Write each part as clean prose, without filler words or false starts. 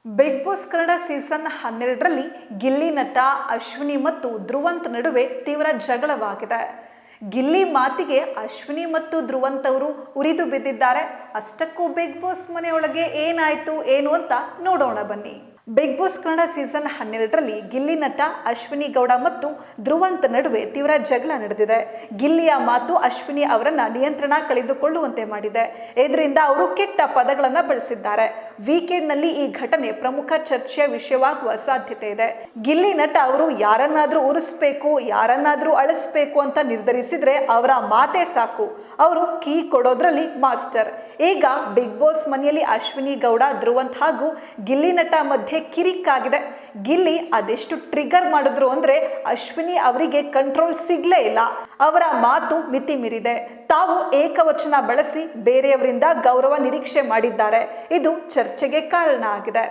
Big boss Kannada season 12ರಲ್ಲಿ ಗಿಲ್ಲಿ ನಟ ಅಶ್ವಿನಿ ಮತ್ತು ಧ್ರುವಂತ್ ನಡುವೆ ತೀವ್ರ ಜಗಳವಾಗಿದೆ. ಗಿಲ್ಲಿ ಮಾತಿಗೆ ಅಶ್ವಿನಿ ಮತ್ತು ಧ್ರುವಂತ್ ಅವರು ಉರಿದು ಬಿದ್ದಿದ್ದಾರೆ. ಅಷ್ಟಕ್ಕೂ ಬಿಗ್ ಬಾಸ್ ಮನೆಯೊಳಗೆ ಏನಾಯ್ತು ಏನು ಅಂತ ನೋಡೋಣ ಬನ್ನಿ. ಬಿಗ್ ಬಾಸ್ ಕನ್ನಡ ಸೀಸನ್ 12ರಲ್ಲಿ ಗಿಲ್ಲಿ ನಟ ಅಶ್ವಿನಿ ಗೌಡ ಮತ್ತು ಧ್ರುವಂತ್ ನಡುವೆ ತೀವ್ರ ಜಗಳ ನಡೆದಿದೆ. ಗಿಲ್ಲಿಯ ಮಾತು ಅಶ್ವಿನಿ ಅವರನ್ನ ನಿಯಂತ್ರಣ ಕಳೆದುಕೊಳ್ಳುವಂತೆ ಮಾಡಿದೆ. ಇದರಿಂದ ಅವರು ಕೆಟ್ಟ ಪದಗಳನ್ನು ಬಳಸಿದ್ದಾರೆ. ವೀಕೆಂಡ್ನಲ್ಲಿ ಈ ಘಟನೆ ಪ್ರಮುಖ ಚರ್ಚೆಯ ವಿಷಯವಾಗುವ ಸಾಧ್ಯತೆ ಇದೆ. ಗಿಲ್ಲಿ ನಟ ಅವರು ಯಾರನ್ನಾದ್ರೂ ಉರಿಸ್ಬೇಕು, ಯಾರನ್ನಾದ್ರೂ ಅಳಿಸ್ಬೇಕು ಅಂತ ನಿರ್ಧರಿಸಿದ್ರೆ ಅವರ ಮಾತೇ ಸಾಕು. ಅವರು ಕೀ ಕೊಡೋದ್ರಲ್ಲಿ ಮಾಸ್ಟರ್. ಈಗ ಬಿಗ್ ಬಾಸ್ ಮನೆಯಲ್ಲಿ ಅಶ್ವಿನಿ ಗೌಡ, ಧ್ರುವಂತ್ ಹಾಗೂ ಗಿಲ್ಲಿ ನಟ ಮಧ್ಯೆ ಕಿರಿಕಾಗಿದೆ. ಗಿಲ್ಲಿ ಅದೆಷ್ಟು ಟ್ರಿಗರ್ ಮಾಡಿದ್ರು ಅಂದ್ರೆ ಅಶ್ವಿನಿ ಅವರಿಗೆ ಕಂಟ್ರೋಲ್ ಸಿಗ್ಲೇ ಇಲ್ಲ. ಅವರ ಮಾತು ಮಿತಿ ಮೀರಿದೆ. ತಾವು ಏಕವಚನ ಬಳಸಿ ಬೇರೆಯವರಿಂದ ಗೌರವ ನಿರೀಕ್ಷೆ ಮಾಡಿದ್ದಾರೆ. ಇದು ಚರ್ಚೆಗೆ ಕಾರಣ ಆಗಿದೆ.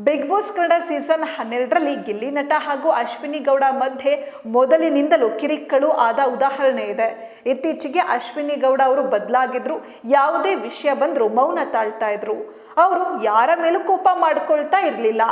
ಬಿಗ್ ಬಾಸ್ ಕನ್ನಡ ಸೀಸನ್ 12ರಲ್ಲಿ ಗಿಲ್ಲಿ ನಟ ಹಾಗೂ ಅಶ್ವಿನಿ ಗೌಡ ಮಧ್ಯೆ ಮೊದಲಿನಿಂದಲೂ ಕಿರಿಕಗಳು ಆದ ಉದಾಹರಣೆ ಇದೆ. ಇತ್ತೀಚೆಗೆ ಅಶ್ವಿನಿ ಗೌಡ ಅವರು ಬದಲಾಗಿದ್ರು. ಯಾವುದೇ ವಿಷಯ ಬಂದರೂ ಮೌನ ತಾಳ್ತಾ ಇದ್ರು. ಅವರು ಯಾರ ಮೇಲೂ ಕೋಪ ಮಾಡ್ಕೊಳ್ತಾ ಇರಲಿಲ್ಲ.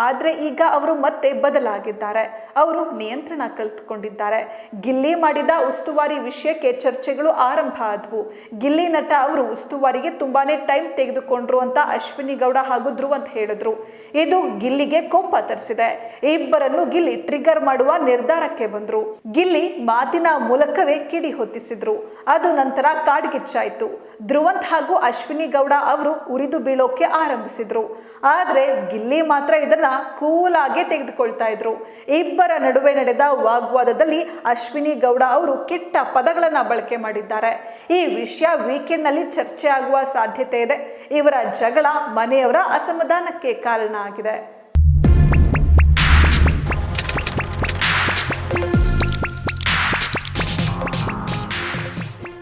ಆದರೆ ಈಗ ಅವರು ಮತ್ತೆ ಬದಲಾಗಿದ್ದಾರೆ. ಅವರು ನಿಯಂತ್ರಣ ಕಳೆದುಕೊಂಡಿದ್ದಾರೆ. ಗಿಲ್ಲಿ ಮಾಡಿದ ಉಸ್ತುವಾರಿ ವಿಷಯಕ್ಕೆ ಚರ್ಚೆಗಳು ಆರಂಭ ಆದವು. ಗಿಲ್ಲಿ ನಟ ಅವರು ಉಸ್ತುವಾರಿಗೆ ತುಂಬಾನೇ ಟೈಮ್ ತೆಗೆದುಕೊಂಡ್ರು ಅಂತ ಅಶ್ವಿನಿ ಗೌಡ ಹಾಗೂ ಧ್ರುವಂತ್ ಹೇಳಿದ್ರು. ಇದು ಗಿಲ್ಲಿಗೆ ಕೋಪ ತರಿಸಿದೆ. ಇಬ್ಬರನ್ನು ಗಿಲ್ಲಿ ಟ್ರಿಗರ್ ಮಾಡುವ ನಿರ್ಧಾರಕ್ಕೆ ಬಂದ್ರು. ಗಿಲ್ಲಿ ಮಾತಿನ ಮೂಲಕವೇ ಕಿಡಿ ಹೊತ್ತಿಸಿದ್ರು. ಅದು ನಂತರ ಕಾಡ್ಗಿಚ್ಚಾಯ್ತು. ಧ್ರುವಂತ್ ಹಾಗೂ ಅಶ್ವಿನಿ ಗೌಡ ಅವರು ಉರಿದು ಬೀಳೋಕೆ ಆರಂಭಿಸಿದ್ರು. ಆದ್ರೆ ಗಿಲ್ಲಿ ಮಾತ್ರ ಇದನ್ನ ಕೂಲ್ ಆಗಿ ತೆಗೆದುಕೊಳ್ತಾ ಇದ್ರು. ಇಬ್ಬರ ನಡುವೆ ನಡೆದ ವಾಗ್ವಾದದಲ್ಲಿ ಅಶ್ವಿನಿ ಗೌಡ ಅವರು ಕೆಟ್ಟ ಪದಗಳನ್ನ ಬಳಕೆ ಮಾಡಿದ್ದಾರೆ. ಈ ವಿಷಯ ವೀಕೆಂಡ್ ನಲ್ಲಿ ಚರ್ಚೆ ಆಗುವ ಸಾಧ್ಯತೆ ಇದೆ. ಇವರ ಜಗಳ ಮನೆಯವರ ಅಸಮಾಧಾನಕ್ಕೆ ಕಾರಣ ಆಗಿದೆ.